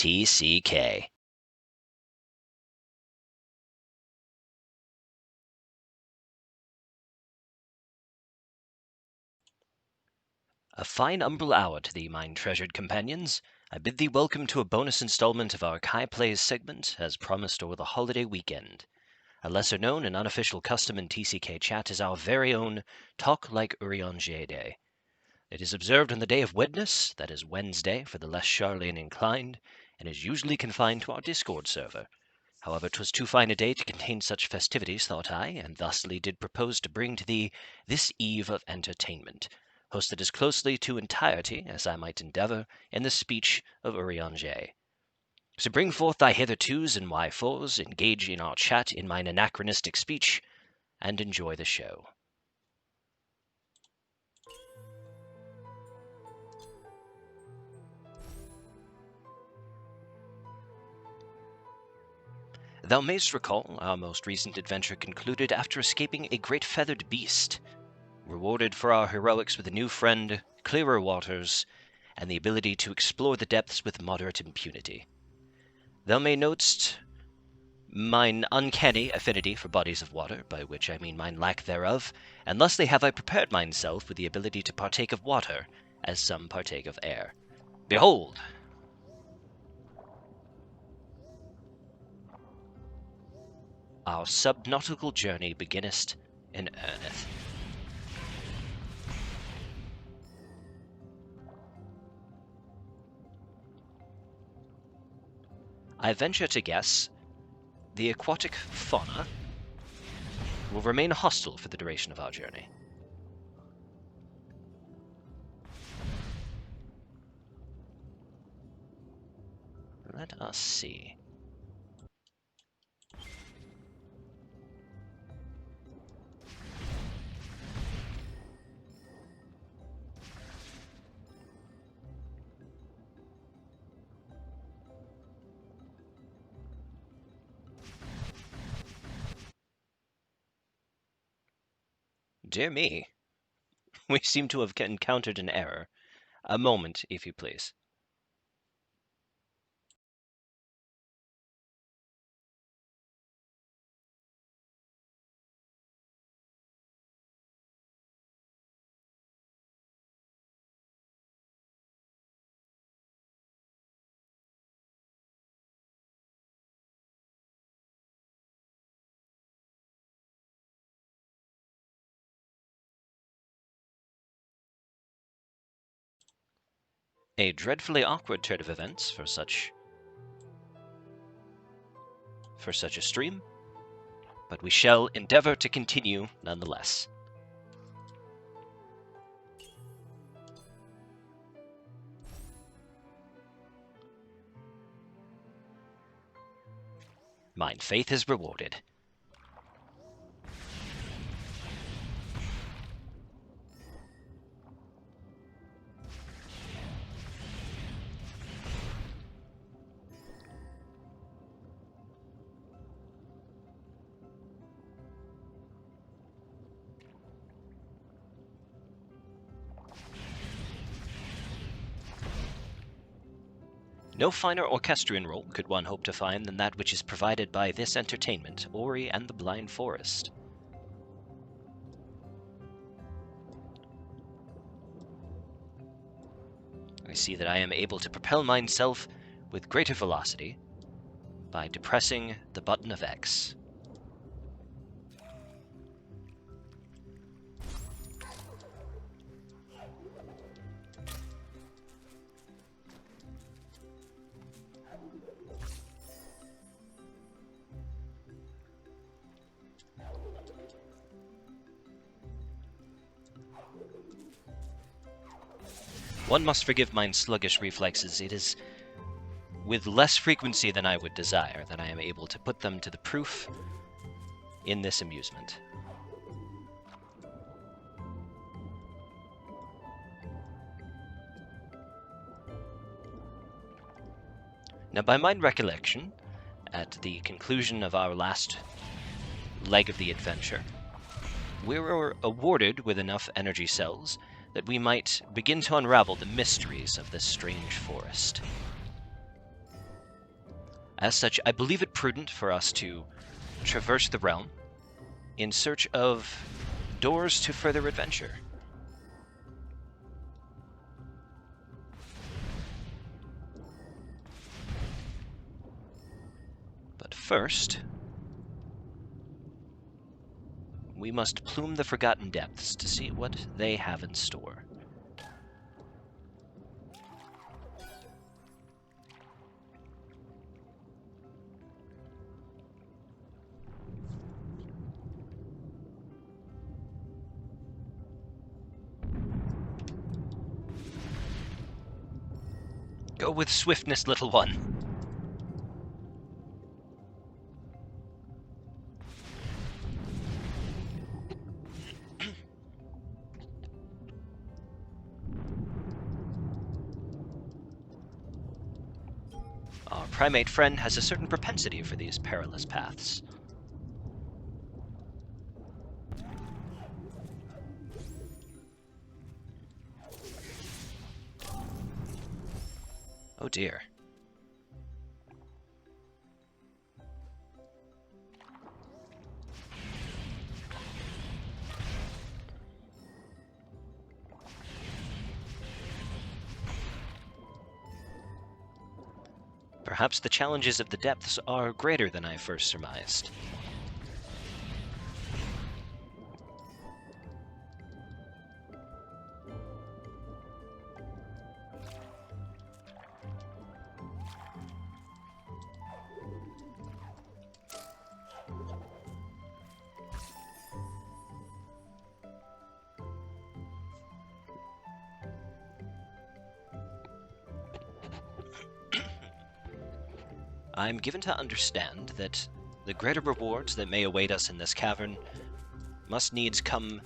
TCK. A fine umbral hour to thee, mine treasured companions. I bid thee welcome to a bonus installment of our Kairianger Plays segment, as promised over the holiday weekend. A lesser known and unofficial custom in TCK chat is our very own Talk Like Urianger Day. It is observed on the day of Wednesday, that is Wednesday for the less Charlene inclined, and is usually confined to our Discord server. However, 'twas too fine a day to contain such festivities, thought I, and thusly did propose to bring to thee this eve of entertainment, hosted as closely to entirety as I might endeavour in the speech of Urianger. So bring forth thy hithertos and why-fors, engage in our chat in mine anachronistic speech, and enjoy the show. Thou mayst recall our most recent adventure concluded after escaping a great feathered beast, rewarded for our heroics with a new friend, clearer waters, and the ability to explore the depths with moderate impunity. Thou may notest mine uncanny affinity for bodies of water, by which I mean mine lack thereof, and thusly have I prepared myself with the ability to partake of water, as some partake of air. Behold! Our sub-nautical journey beginnest in earnest. I venture to guess the aquatic fauna will remain hostile for the duration of our journey. Let us see. Dear me, we seem to have encountered an error. A moment, if you please. A dreadfully awkward turn of events for such a stream, but we shall endeavor to continue nonetheless. Mine faith is rewarded. No finer orchestrion role could one hope to find than that which is provided by this entertainment, Ori and the Blind Forest. I see that I am able to propel myself with greater velocity by depressing the button of X. One must forgive mine sluggish reflexes. It is with less frequency than I would desire that I am able to put them to the proof in this amusement. Now, by my recollection, at the conclusion of our last leg of the adventure, we were awarded with enough energy cells that we might begin to unravel the mysteries of this strange forest. As such, I believe it prudent for us to traverse the realm in search of doors to further adventure. But first, we must plume the Forgotten Depths to see what they have in store. Go with swiftness, little one. Our primate friend has a certain propensity for these perilous paths. Oh dear. Perhaps the challenges of the depths are greater than I first surmised. I'm given to understand that the greater rewards that may await us in this cavern must needs come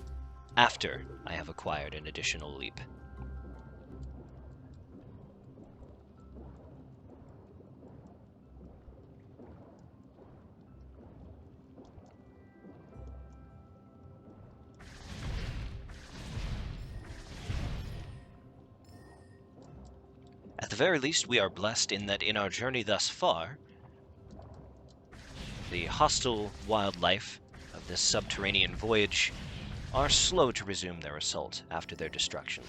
after I have acquired an additional leap. At the very least, we are blessed in that in our journey thus far, the hostile wildlife of this subterranean voyage are slow to resume their assault after their destruction.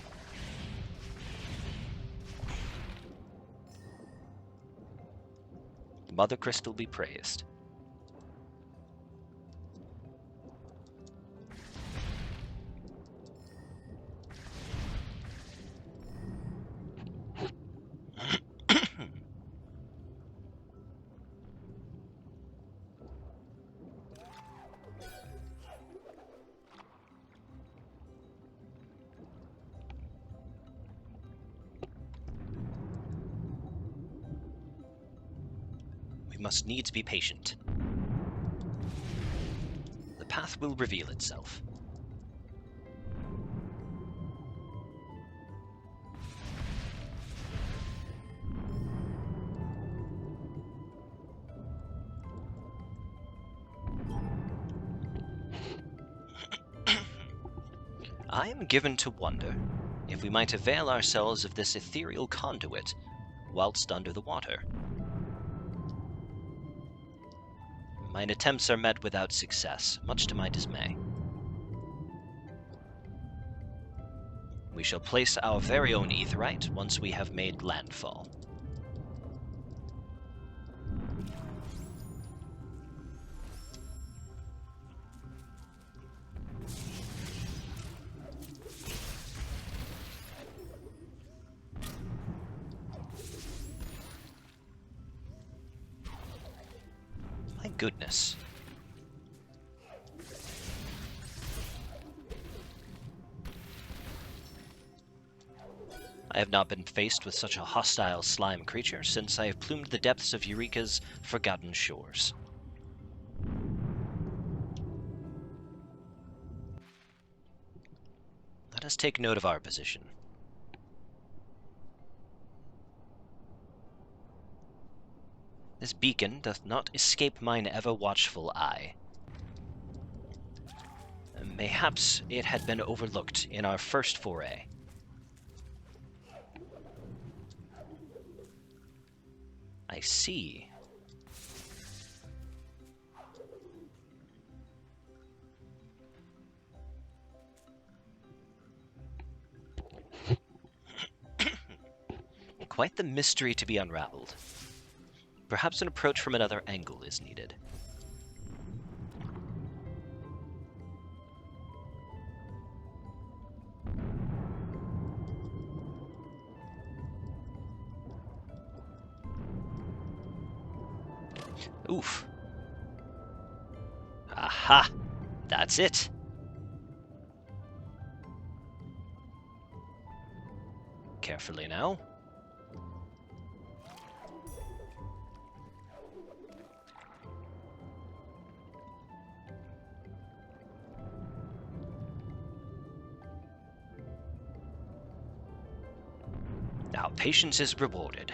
Mother Crystal be praised. We must needs be patient. The path will reveal itself. I am given to wonder if we might avail ourselves of this ethereal conduit whilst under the water. Mine attempts are met without success, much to my dismay. We shall place our very own aetheryte once we have made landfall. My goodness. I have not been faced with such a hostile slime creature since I have plumed the depths of Eureka's forgotten shores. Let us take note of our position. This beacon doth not escape mine ever-watchful eye. Mayhaps it had been overlooked in our first foray. I see Quite the mystery to be unraveled. Perhaps an approach from another angle is needed. Oof. Aha! That's it! Carefully now. Now, patience is rewarded.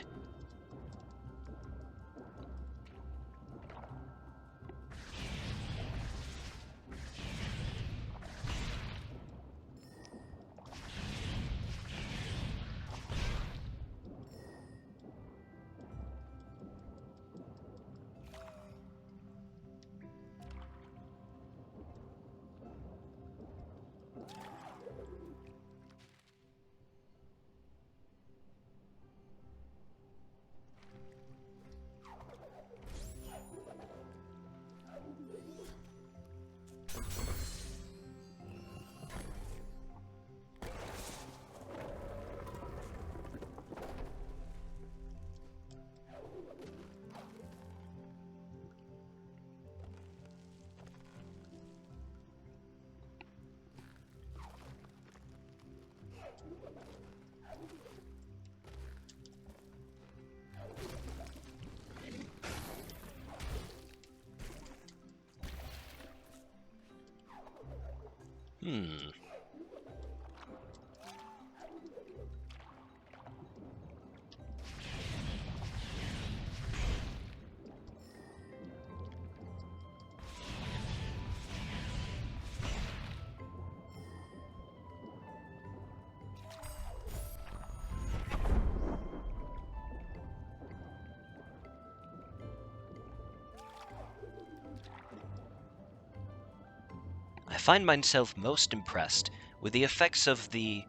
I find myself most impressed with the effects of the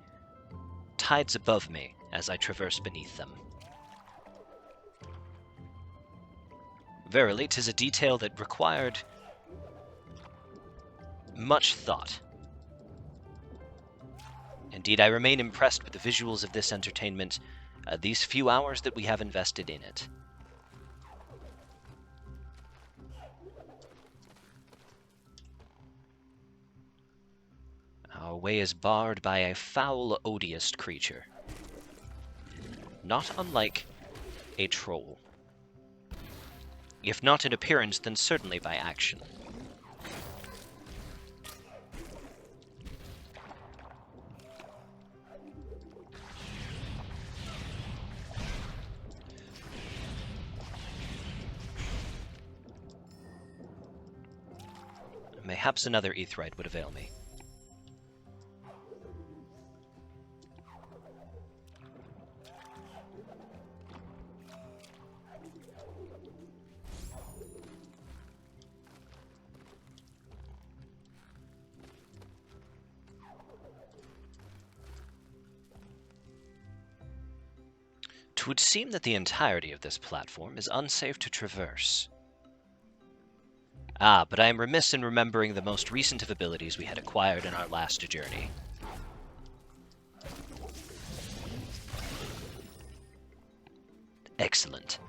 tides above me as I traverse beneath them. Verily, 'tis a detail that required much thought. Indeed, I remain impressed with the visuals of this entertainment, these few hours that we have invested in it. Our way is barred by a foul, odious creature. Not unlike a troll. If not in appearance, then certainly by action. Mayhaps another aetheryte would avail me. It would seem that the entirety of this platform is unsafe to traverse. Ah, but I am remiss in remembering the most recent of abilities we had acquired in our last journey. Excellent.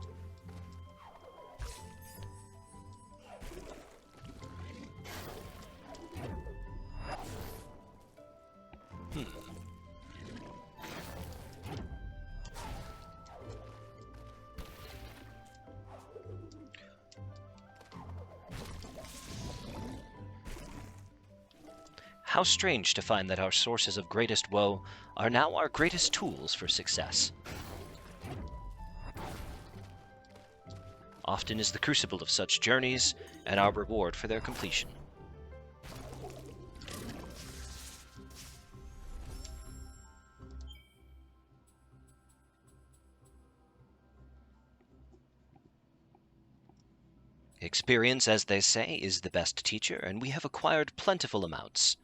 How strange to find that our sources of greatest woe are now our greatest tools for success. Often is the crucible of such journeys and our reward for their completion. Experience, as they say, is the best teacher, and we have acquired plentiful amounts.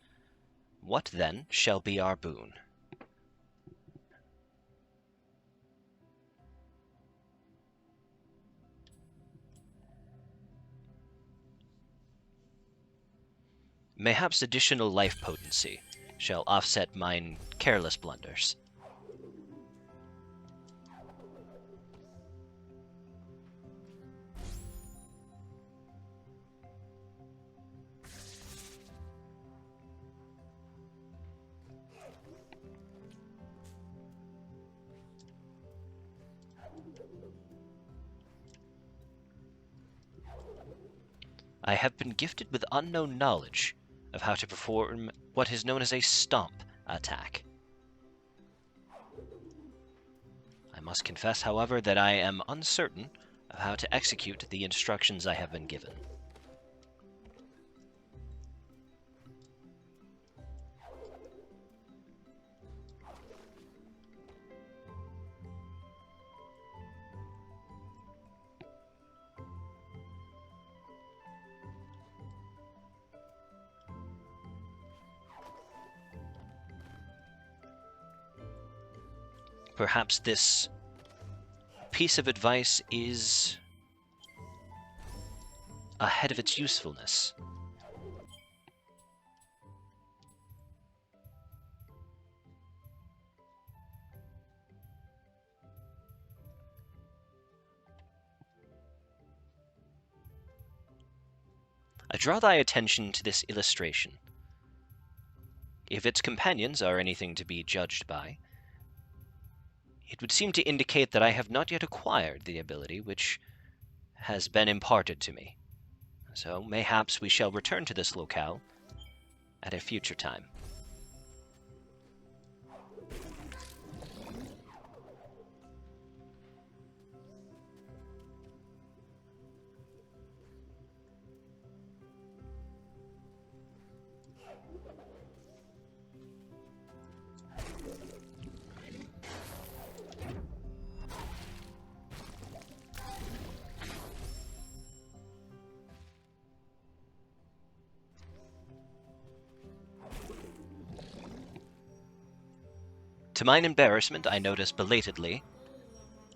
What, then, shall be our boon? Mayhaps additional life potency shall offset mine careless blunders. I have been gifted with unknown knowledge of how to perform what is known as a stomp attack. I must confess, however, that I am uncertain of how to execute the instructions I have been given. Perhaps this piece of advice is ahead of its usefulness. I draw thy attention to this illustration. If its companions are anything to be judged by, it would seem to indicate that I have not yet acquired the ability which has been imparted to me. So mayhaps we shall return to this locale at a future time. To mine embarrassment, I notice belatedly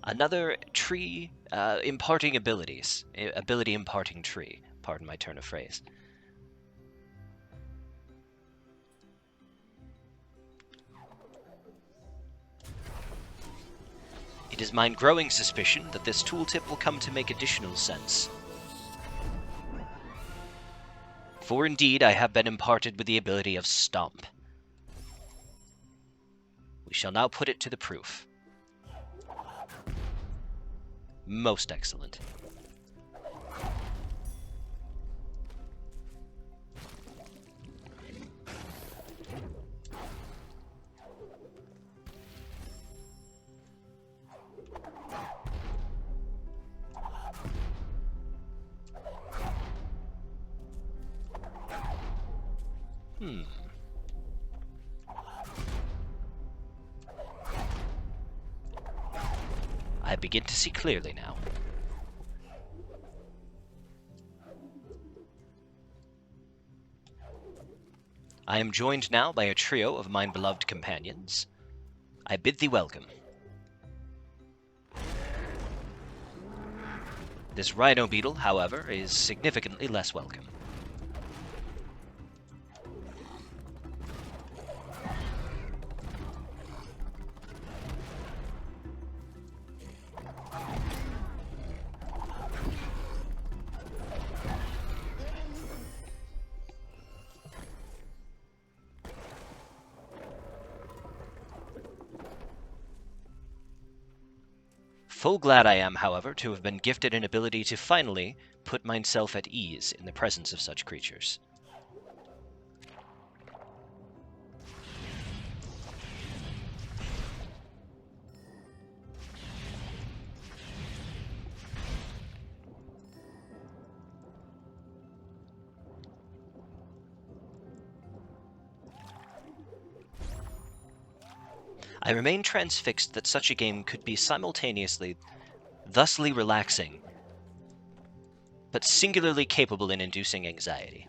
another tree imparting abilities. Ability imparting tree. Pardon my turn of phrase. It is mine growing suspicion that this tooltip will come to make additional sense. For indeed, I have been imparted with the ability of Stomp. We shall now put it to the proof. Most excellent. I begin to see clearly now. I am joined now by a trio of mine beloved companions. I bid thee welcome. This rhino beetle, however, is significantly less welcome. Full glad I am, however, to have been gifted an ability to finally put myself at ease in the presence of such creatures. I remain transfixed that such a game could be simultaneously thusly relaxing, but singularly capable in inducing anxiety.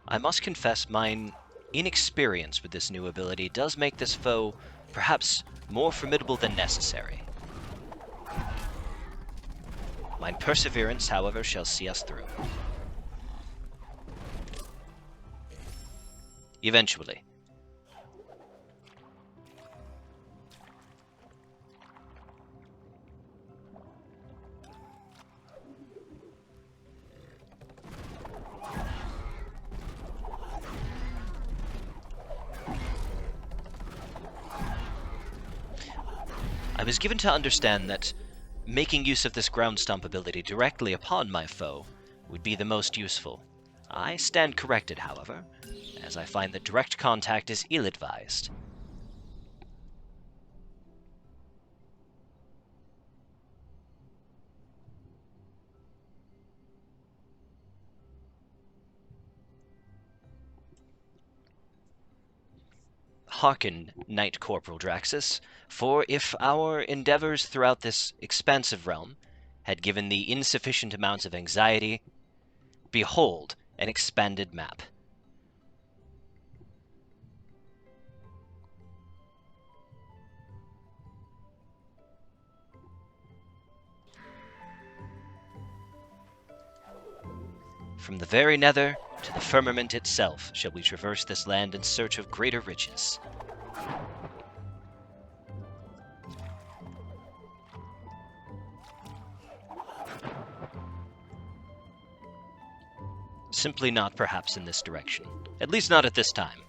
I must confess mine inexperience with this new ability does make this foe perhaps more formidable than necessary. Mine perseverance, however, shall see us through. Eventually. I was given to understand that making use of this ground stomp ability directly upon my foe would be the most useful. I stand corrected, however, as I find that direct contact is ill-advised. Hearken, Knight Corporal Draxus, for if our endeavors throughout this expansive realm had given thee insufficient amounts of anxiety, behold an expanded map. From the very nether to the firmament itself shall we traverse this land in search of greater riches. Simply not perhaps in this direction. At least not at this time.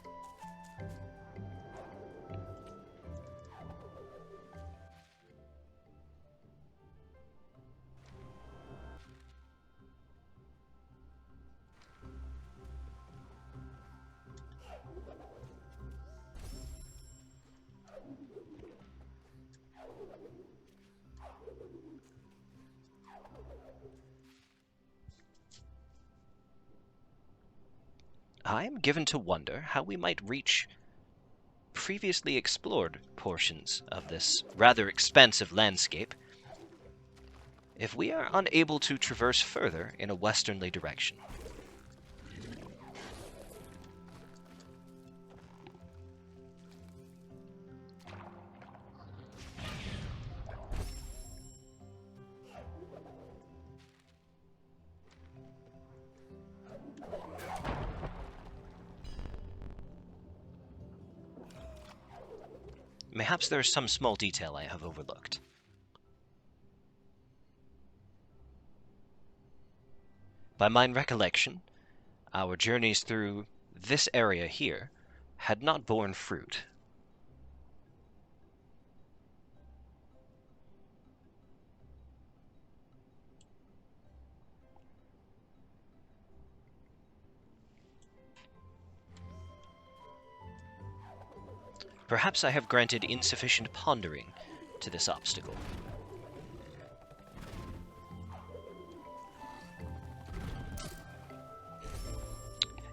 I am given to wonder how we might reach previously explored portions of this rather expansive landscape if we are unable to traverse further in a westernly direction. Perhaps there is some small detail I have overlooked. By mine recollection, our journeys through this area here had not borne fruit. Perhaps I have granted insufficient pondering to this obstacle.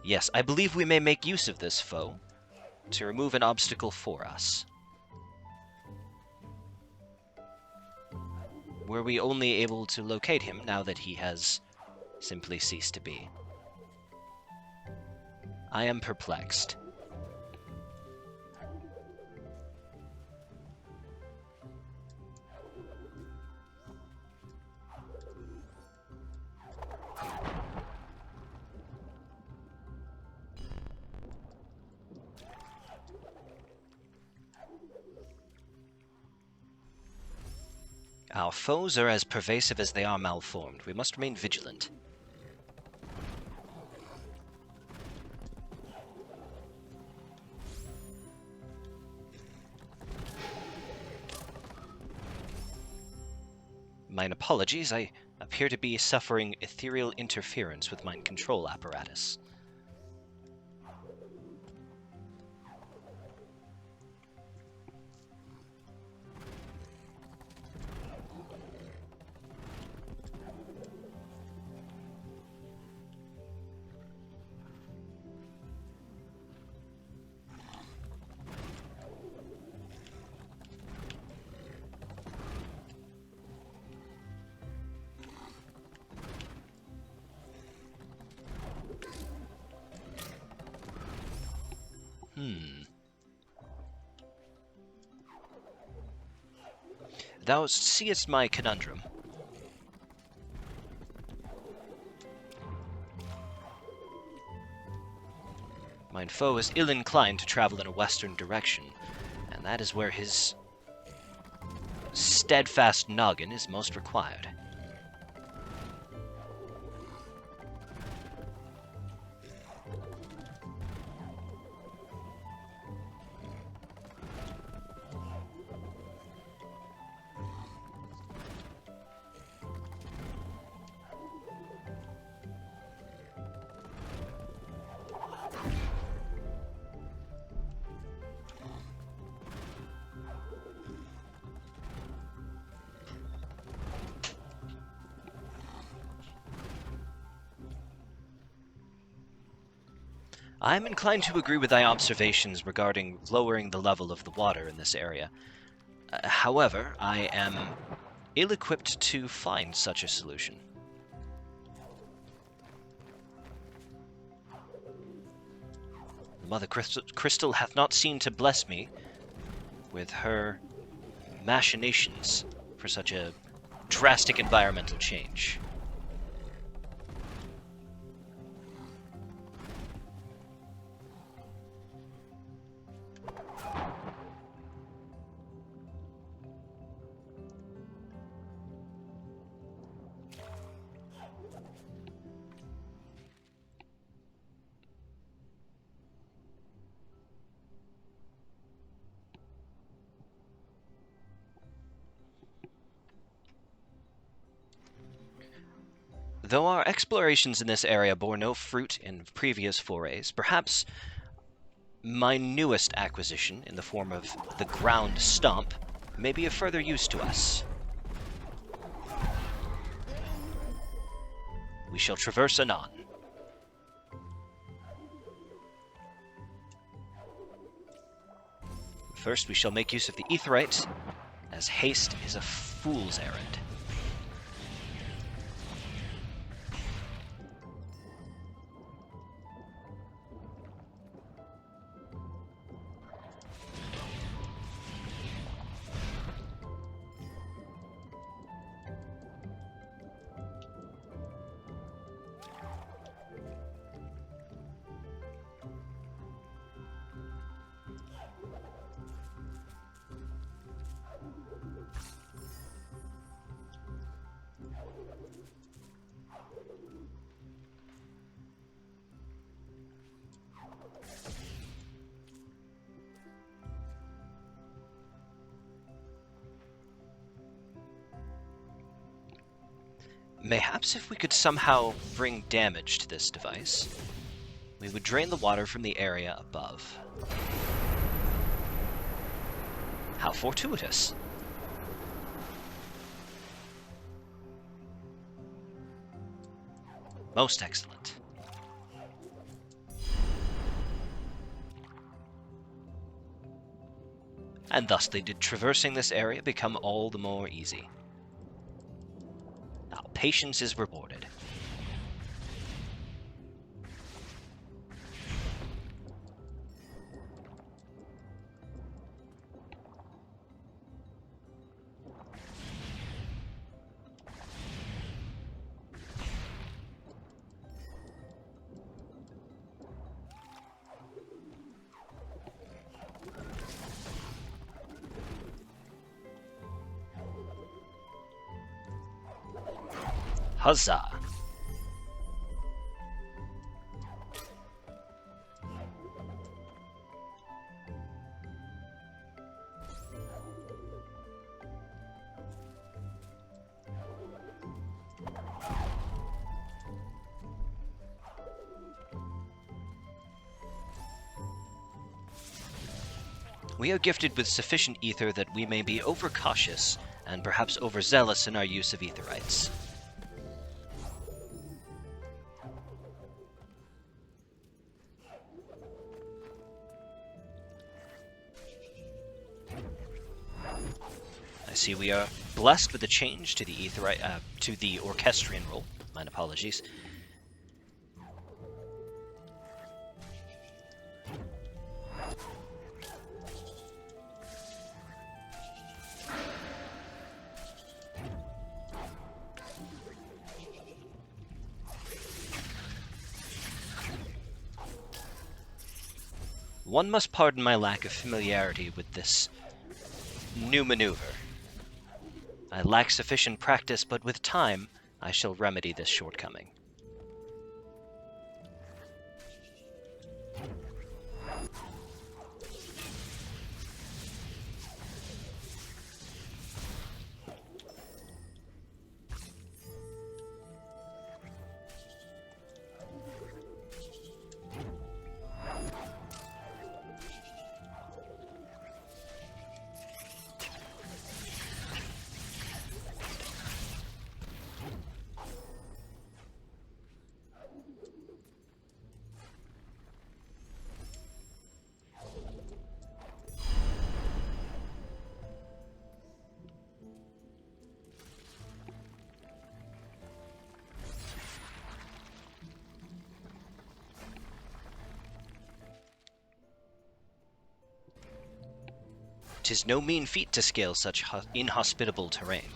Yes, I believe we may make use of this foe to remove an obstacle for us. Were we only able to locate him now that he has simply ceased to be? I am perplexed. Our foes are as pervasive as they are malformed. We must remain vigilant. Mine apologies, I appear to be suffering ethereal interference with mine control apparatus. Thou seest my conundrum. Mine foe is ill-inclined to travel in a western direction, and that is where his steadfast noggin is most required. I am inclined to agree with thy observations regarding lowering the level of the water in this area. However, I am ill-equipped to find such a solution. The Mother Crystal hath not seen to bless me with her machinations for such a drastic environmental change. Though our explorations in this area bore no fruit in previous forays, perhaps my newest acquisition in the form of the ground stomp may be of further use to us. We shall traverse anon. First, we shall make use of the aetheryte, as haste is a fool's errand. Mayhaps if we could somehow bring damage to this device, we would drain the water from the area above. How fortuitous. Most excellent. And thusly did traversing this area become all the more easy. Now, patience is rewarded. Huzzah! We are gifted with sufficient ether that we may be overcautious and perhaps overzealous in our use of aetherites. I see we are blessed with a change to the to the orchestrion role. Mine apologies. One must pardon my lack of familiarity with this new maneuver. I lack sufficient practice, but with time, I shall remedy this shortcoming. "'Tis no mean feat to scale such inhospitable terrain.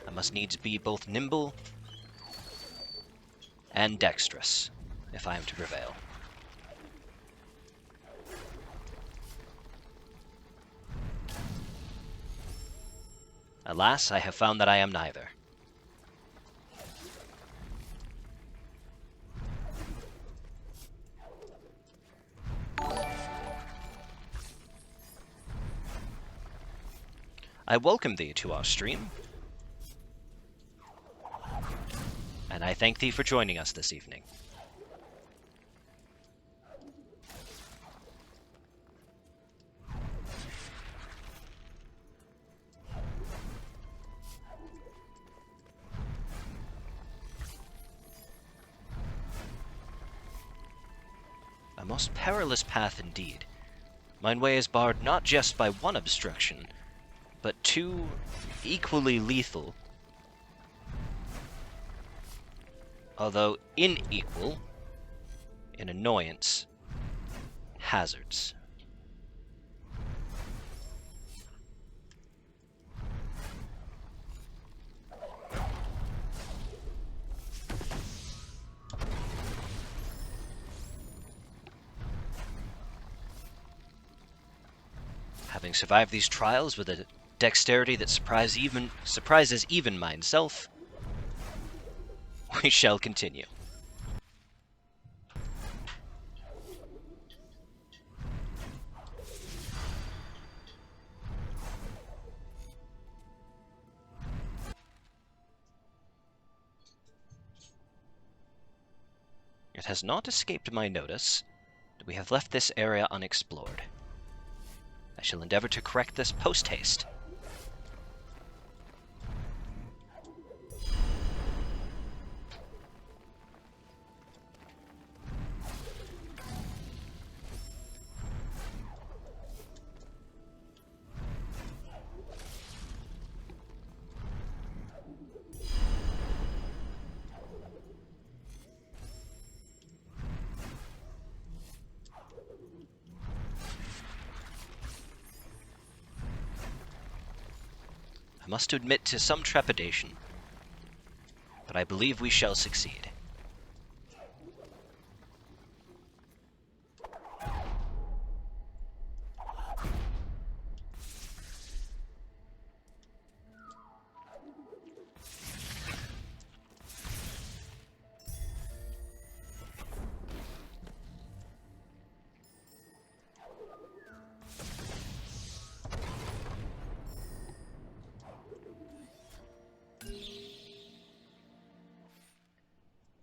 I must needs be both nimble and dexterous, if I am to prevail." Alas, I have found that I am neither. I welcome thee to our stream, and I thank thee for joining us this evening. A most perilous path indeed. Mine way is barred not just by one obstruction, but two equally lethal, although unequal in annoyance, hazards. Having survived these trials with a dexterity that surprises even myself, we shall continue. It has not escaped my notice that we have left this area unexplored. I shall endeavor to correct this post-haste. I must admit to some trepidation, but I believe we shall succeed.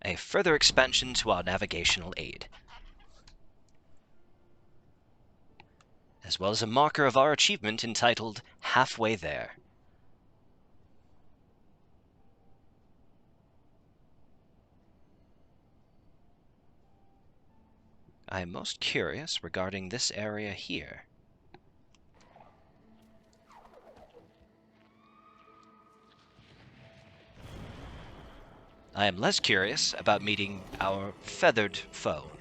A further expansion to our navigational aid, as well as a marker of our achievement entitled Halfway There. I am most curious regarding this area here. I am less curious about meeting our feathered foe.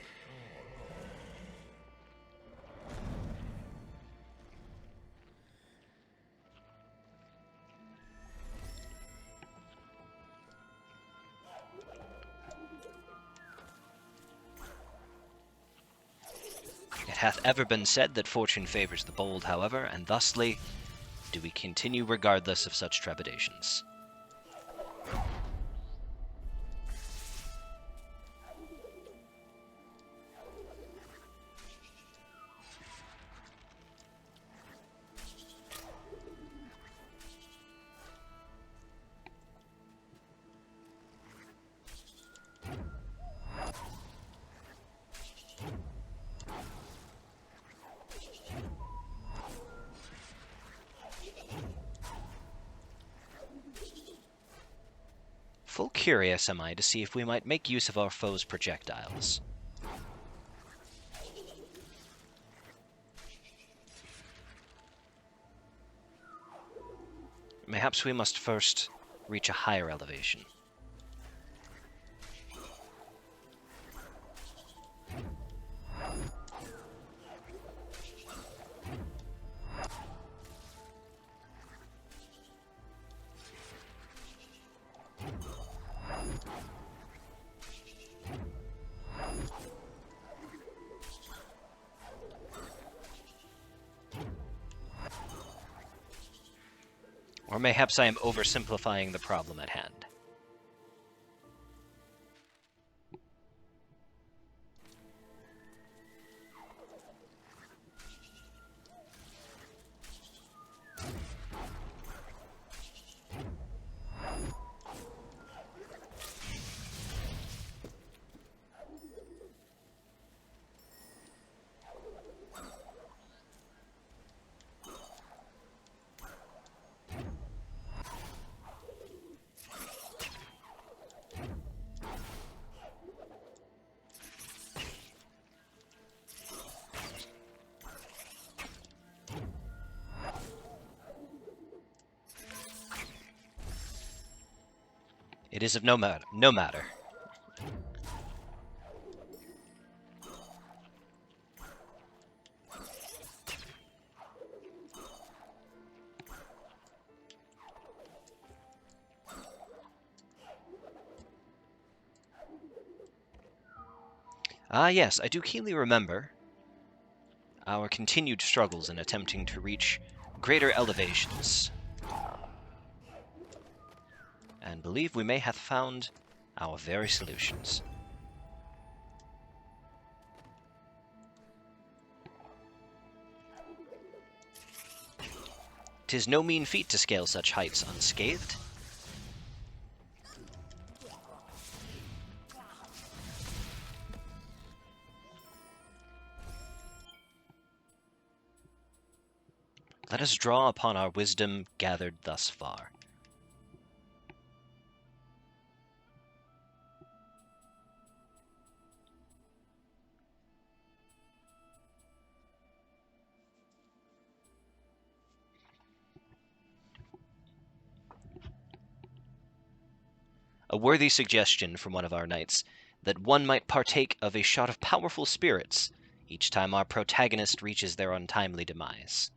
It hath ever been said that fortune favors the bold, however, and thusly do we continue regardless of such trepidations. Full curious am I to see if we might make use of our foe's projectiles. Perhaps we must first reach a higher elevation. Or mayhaps I am oversimplifying the problem at hand. It is of no matter. Ah, yes, I do keenly remember our continued struggles in attempting to reach greater elevations, and believe we may have found our very solutions. 'Tis no mean feat to scale such heights unscathed. Let us draw upon our wisdom gathered thus far. A worthy suggestion from one of our knights that one might partake of a shot of powerful spirits each time our protagonist reaches their untimely demise.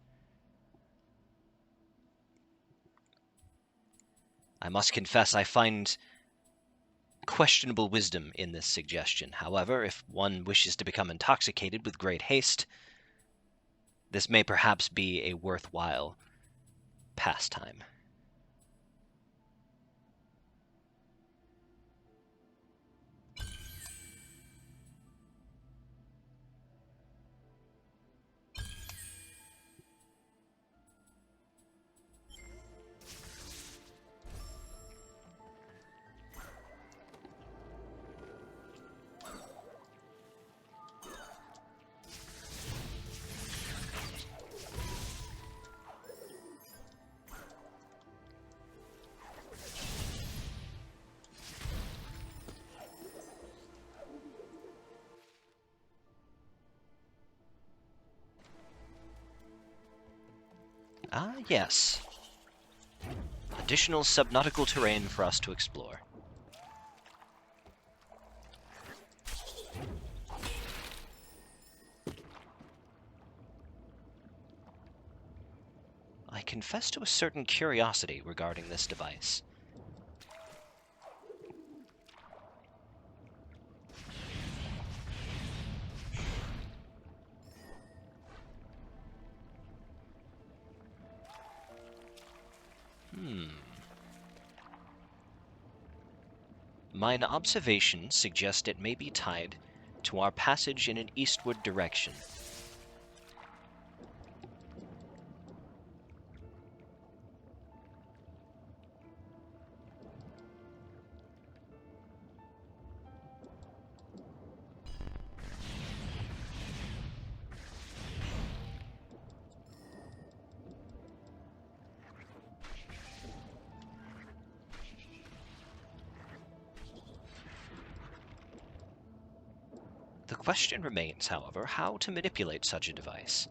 I must confess I find questionable wisdom in this suggestion. However, if one wishes to become intoxicated with great haste, this may perhaps be a worthwhile pastime. Ah, yes. Additional subnautical terrain for us to explore. I confess to a certain curiosity regarding this device. Mine observations suggest it may be tied to our passage in an eastward direction. The question remains, however, how to manipulate such a device.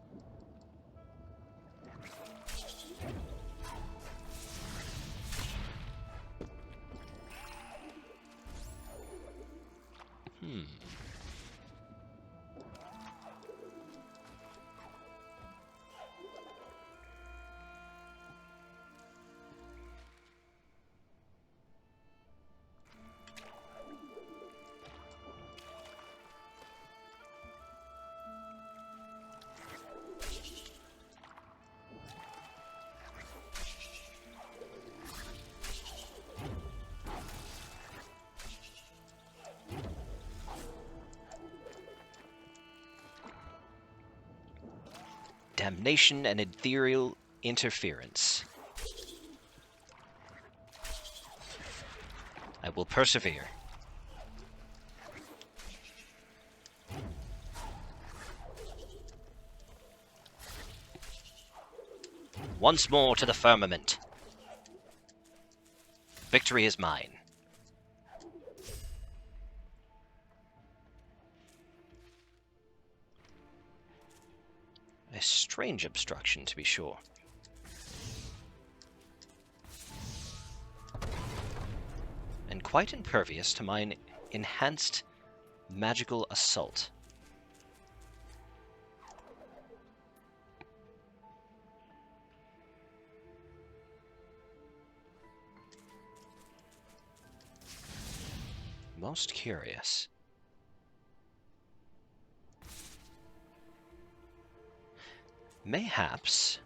Damnation and ethereal interference. I will persevere. Once more to the firmament. Victory is mine. A strange obstruction, to be sure. And quite impervious to mine enhanced magical assault. Most curious. Mayhaps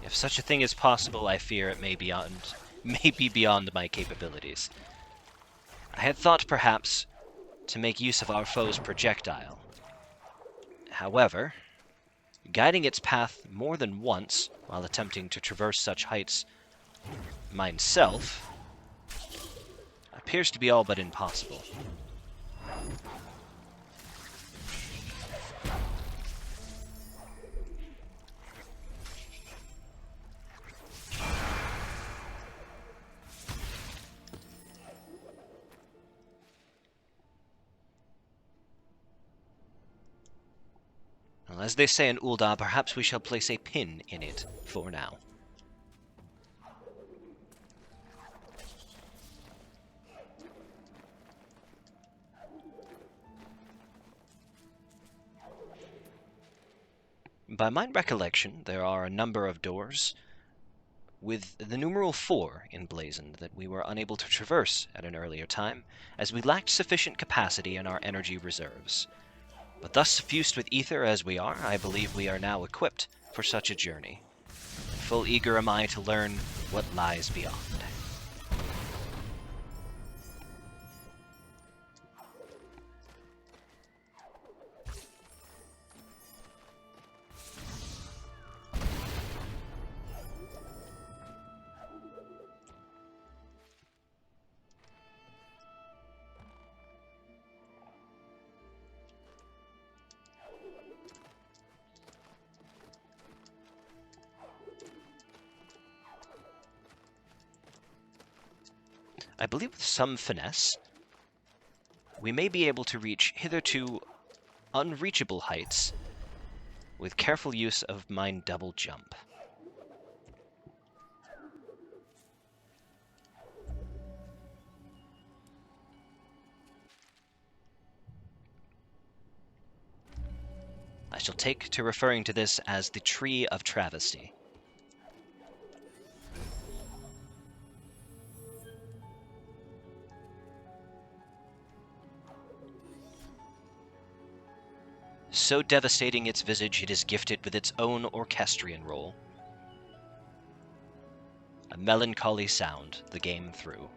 if such a thing is possible, I fear it may be beyond my capabilities. I had thought perhaps to make use of our foe's projectile. However, guiding its path more than once while attempting to traverse such heights myself appears to be all but impossible. Well, as they say in Ul'dah, perhaps we shall place a pin in it for now. By my recollection, there are a number of doors with the numeral 4 emblazoned that we were unable to traverse at an earlier time, as we lacked sufficient capacity in our energy reserves. But thus suffused with ether as we are, I believe we are now equipped for such a journey. Full eager am I to learn what lies beyond. I believe with some finesse, we may be able to reach hitherto unreachable heights with careful use of mine double jump. I shall take to referring to this as the Tree of Travesty. So devastating its visage, it is gifted with its own orchestrion role. A melancholy sound the game through.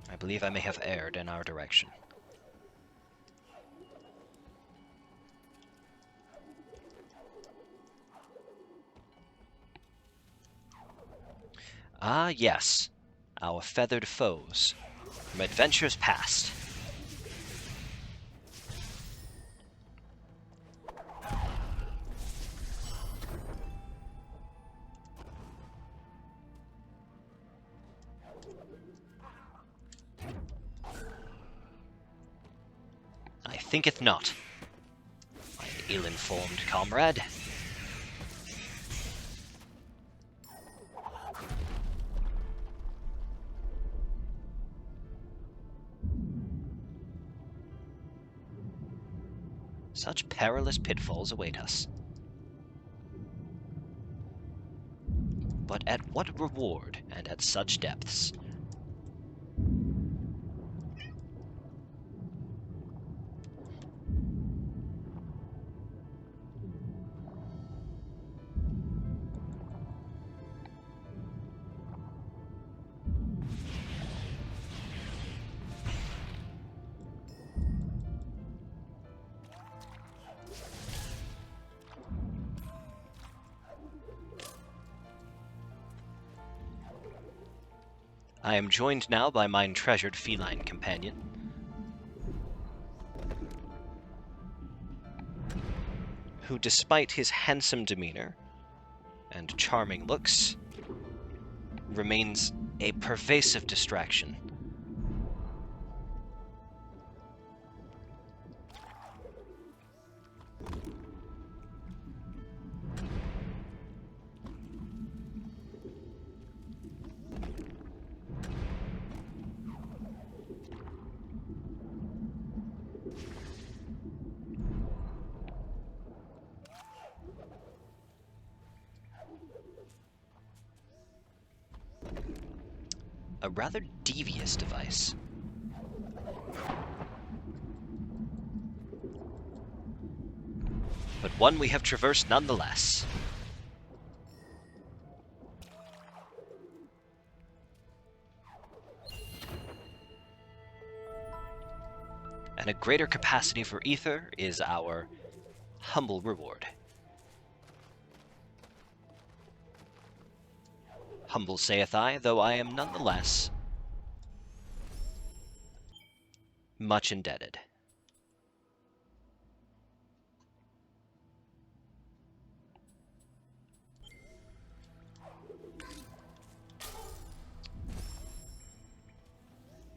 I believe I may have erred in our direction. Ah, yes, our feathered foes from adventures past. I thinketh not, mine ill-informed comrade. Such perilous pitfalls await us. But at what reward, and at such depths? I am joined now by mine treasured feline companion, who, despite his handsome demeanor and charming looks, remains a pervasive distraction. A rather devious device. But one we have traversed nonetheless. And a greater capacity for ether is our humble reward. Humble saith I, though I am nonetheless much indebted.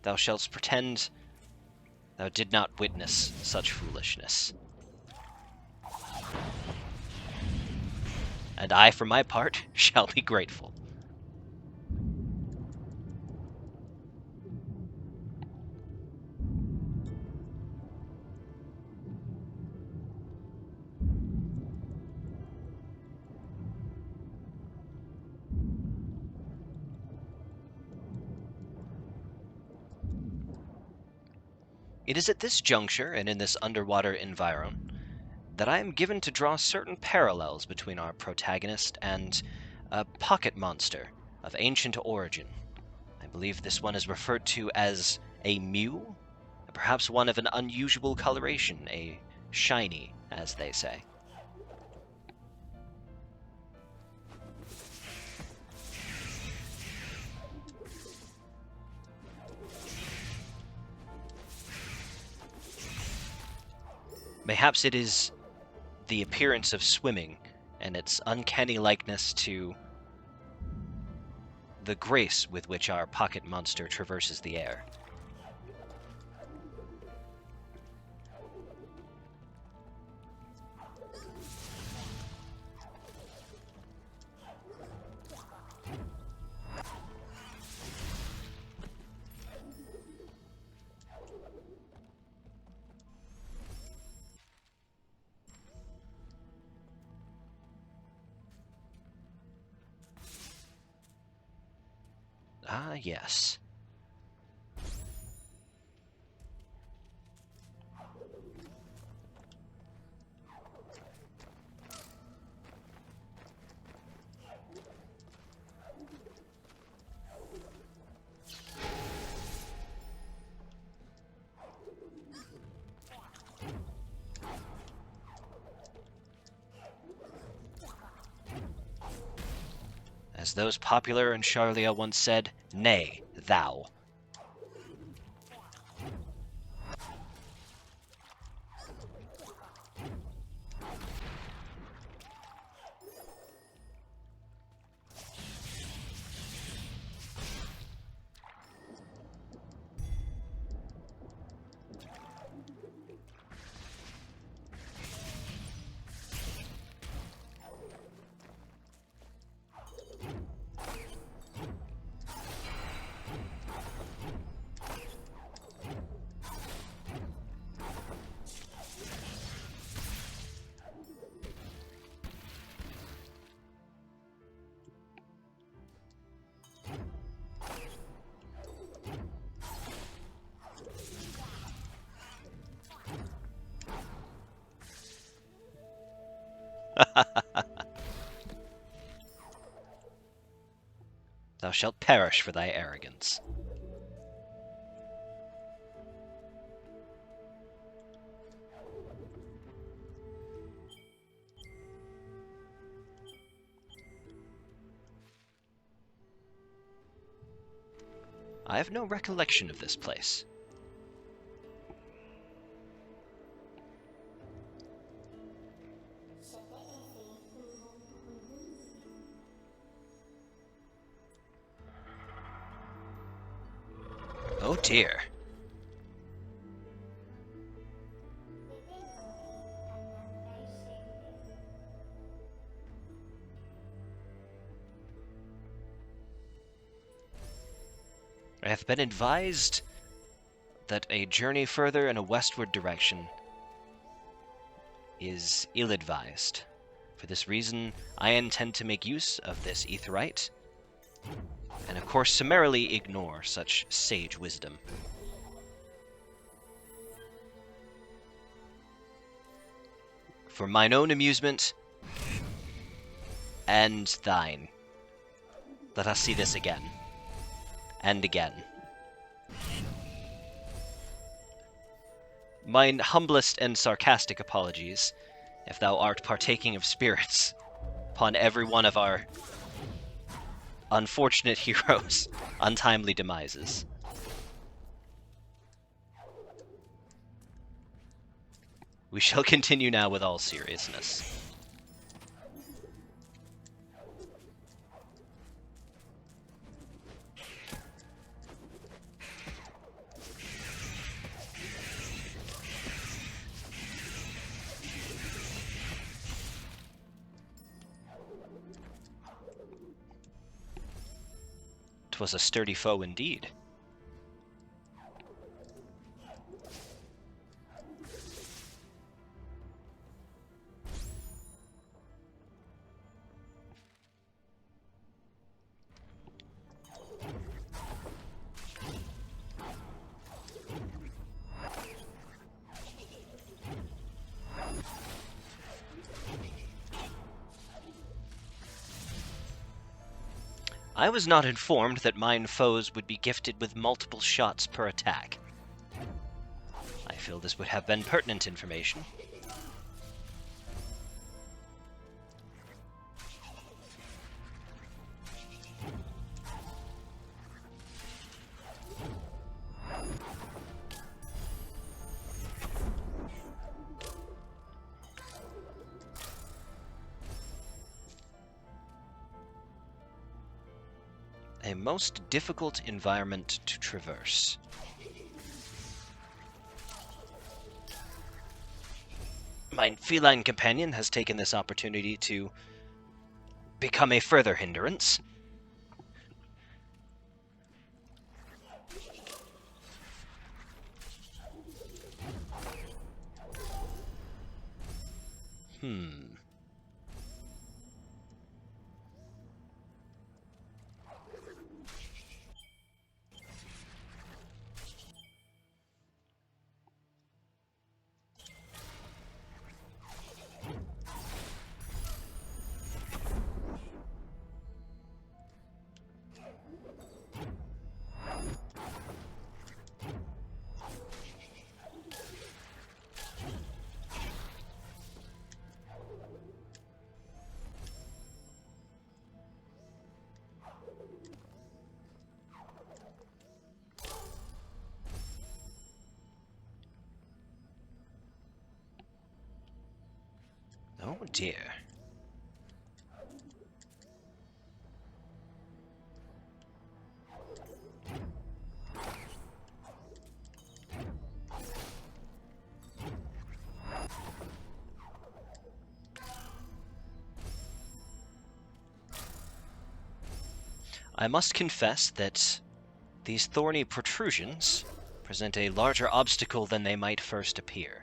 Thou shalt pretend thou did not witness such foolishness. And I, for my part, shall be grateful. It is at this juncture, and in this underwater environ, that I am given to draw certain parallels between our protagonist and a pocket monster of ancient origin. I believe this one is referred to as a mew, perhaps one of an unusual coloration, a shiny, as they say. Mayhaps it is the appearance of swimming and its uncanny likeness to the grace with which our pocket monster traverses the air. Ah, yes. As those popular in Charlia once said, nay, thou. Thou shalt perish for thy arrogance. I have no recollection of this place. Oh dear. I have been advised that a journey further in a westward direction is ill-advised. For this reason, I intend to make use of this aetheryte, and of course summarily ignore such sage wisdom. For mine own amusement, and thine, let us see this again, and again. Mine humblest and sarcastic apologies, if thou art partaking of spirits upon every one of our unfortunate heroes' untimely demises. We shall continue now with all seriousness. 'Twas a sturdy foe indeed. I was not informed that mine foes would be gifted with multiple shots per attack. I feel this would have been pertinent information. A most difficult environment to traverse. My feline companion has taken this opportunity to become a further hindrance. Oh dear. I must confess that these thorny protrusions present a larger obstacle than they might first appear.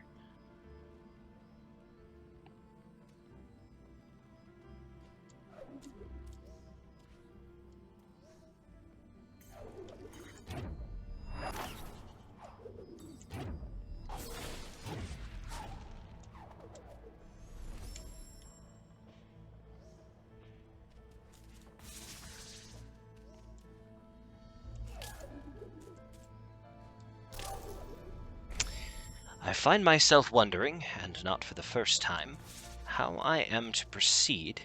I find myself wondering, and not for the first time, how I am to proceed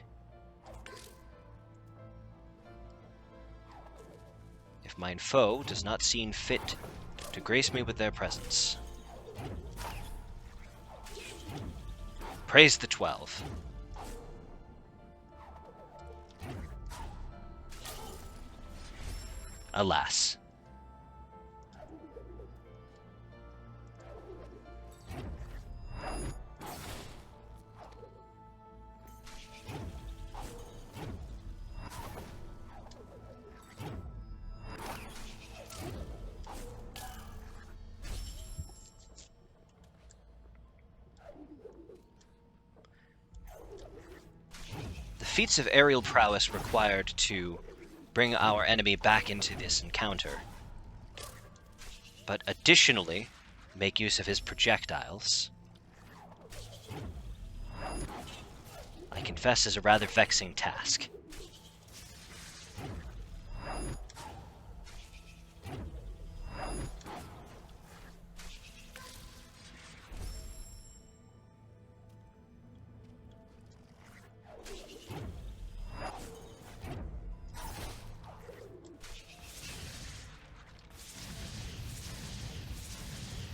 if mine foe does not seem fit to grace me with their presence. Praise the 12. Alas. Feats of aerial prowess required to bring our enemy back into this encounter, but additionally make use of his projectiles, I confess is a rather vexing task.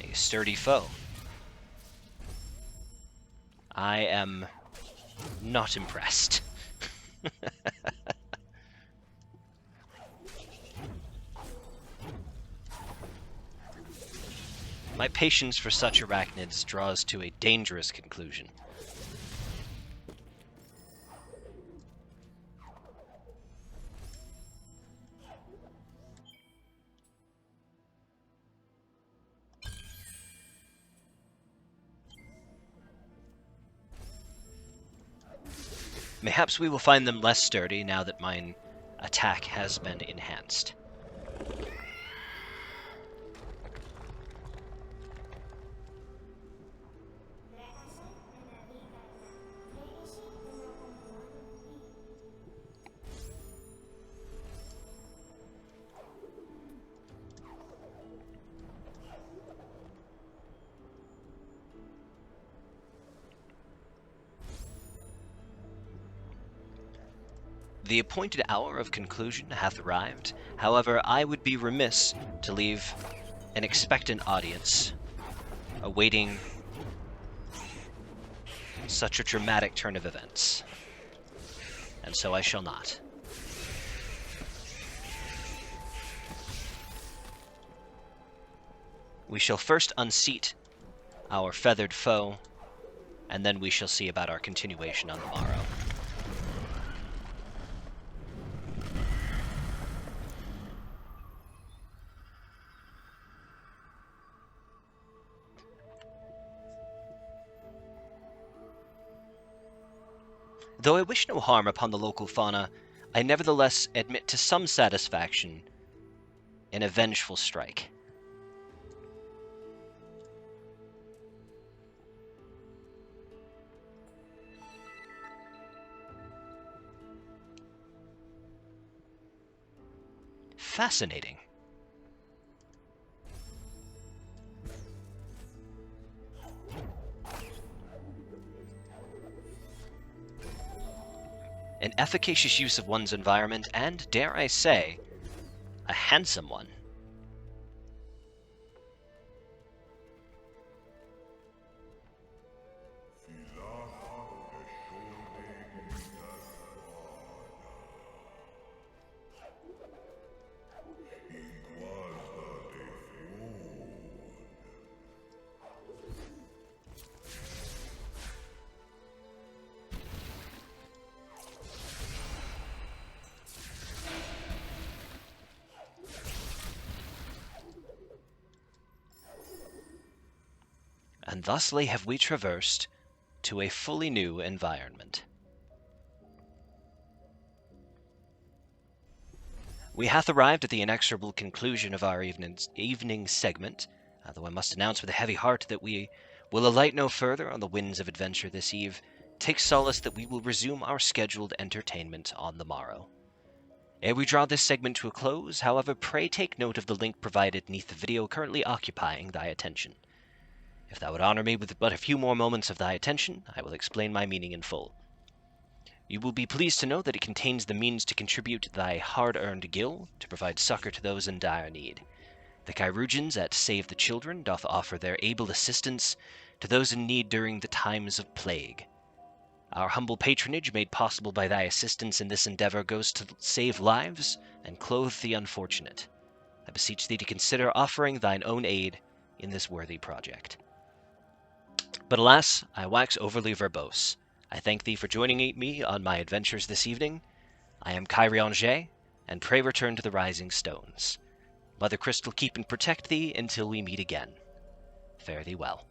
A sturdy foe. I am not impressed. My patience for such arachnids draws to a dangerous conclusion. Mayhaps we will find them less sturdy now that mine attack has been enhanced. The appointed hour of conclusion hath arrived. However, I would be remiss to leave an expectant audience awaiting such a dramatic turn of events. And so I shall not. We shall first unseat our feathered foe, and then we shall see about our continuation on the morrow. Though I wish no harm upon the local fauna, I nevertheless admit to some satisfaction in a vengeful strike. Fascinating. An efficacious use of one's environment, and, dare I say, a handsome one. and thusly have we traversed to a fully new environment. We hath arrived at the inexorable conclusion of our evening segment, though I must announce with a heavy heart that we will alight no further on the winds of adventure this eve. Take solace that we will resume our scheduled entertainment on the morrow. Ere we draw this segment to a close, however, pray take note of the link provided neath the video currently occupying thy attention. If thou would honor me with but a few more moments of thy attention, I will explain my meaning in full. You will be pleased to know that it contains the means to contribute thy hard-earned gil to provide succor to those in dire need. The Kairiangers at Save the Children doth offer their able assistance to those in need during the times of plague. Our humble patronage made possible by thy assistance in this endeavor goes to save lives and clothe the unfortunate. I beseech thee to consider offering thine own aid in this worthy project. But alas, I wax overly verbose. I thank thee for joining me on my adventures this evening. I am Kairianger, and pray return to the Rising Stones. Mother Crystal keep and protect thee until we meet again. Fare thee well.